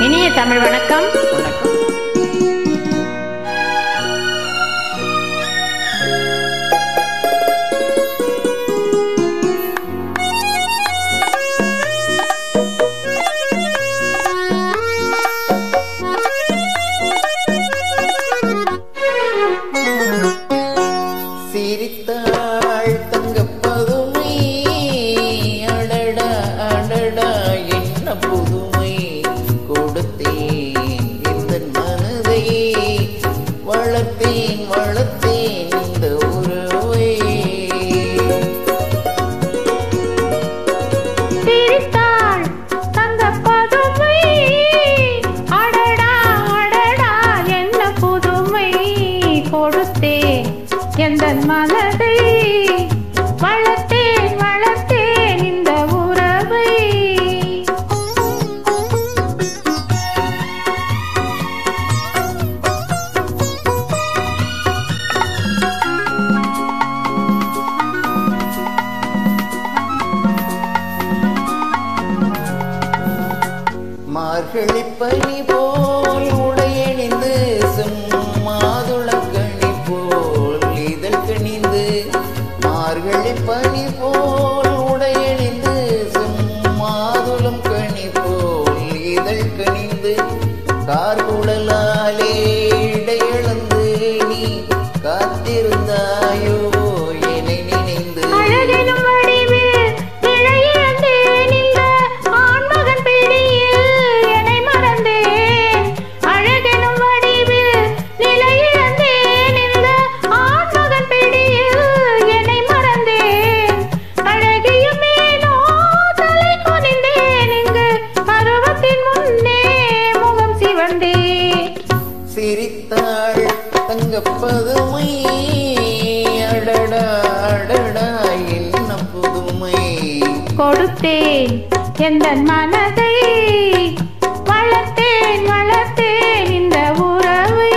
இனிய தமிழ் வணக்கம். சிரித்தாள் தங்கப்பதுமை, அடடா அடடா என்ன புதுமை, கொடுத்தேன் இந்த மனதை, வளர்த்தேன் வளர்த்தேன் இந்த உறவை. சிரித்தாள் தங்கப்பதுமை, அடடா அடடா என்ன புதுமை, கொடுத்தேன் எந்தன் மனதை, வளர்த்தேன் வளர்த்தேன் இந்த உறவை. மார்கழி பனி போல் உடையணிந்து, மாதுளக்கனி போல் இதழ் கணிந்து, மார்கழி பனி போல் உடையணிந்து, மாதுளம் கனி போல் இதழ் கணிந்து, கார்குழலாலே இடையளந்து நீ காத்திருந்தாயோ என்னை நினைந்து. அழகெனும் வடிவில் இழையிழந்தேன், இந்த ஆண்மகன் பிடியில் என்னை மறந்தேன். அழகெனும் வடிவில் நிலையிழந்தேன், இந்த ஆண்மகன் பிடியில் என்னை மறந்தேன். அழகியுமேனோ தலை குனிந்தேன், இங்கு பருவத்தின் முன்னே முகம் சிவந்தேன். சிரித்தாள் தங்கப்பதுமை, அடடா அடடா என்ன புதுமை, கொடுத்தேன் எந்தன் மனதை, வளர்த்தேன் வளர்த்தேன் இந்த உறவை.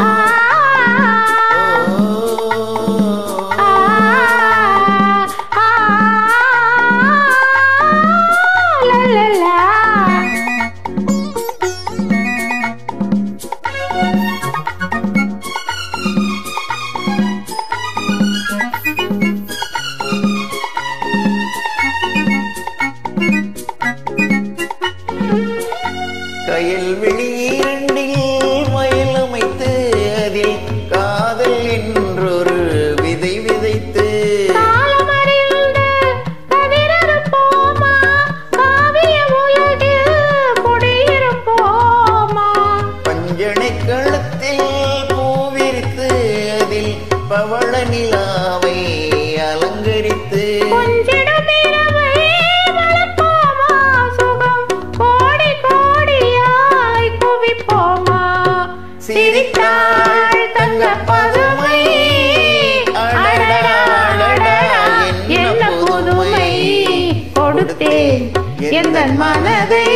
ஆ, ஆ, ஆ, லலலா. கயல்வெளி இரண்டில் மயில் அமைத்து, அதில் காதல் என்றொரு விதை விதைத்து, காலமறிந்த கதிரறுப்போமா, காவிய உலகில் குடியிருப்போமா. பஞ்சனை களத்தில் பூவிரித்து, அதில் பவள நிலாவை அலங்கரித்து, கொஞ்சிடும் இரவை வளர்ப்போமா, சுகம் கோடி கோடியாய் குவிப்போமா. சிரித்தாள் தங்கப்பதுமை, அடடா அடடா என்ன புதுமை, கொடுத்தேன் எந்தன் மனதை,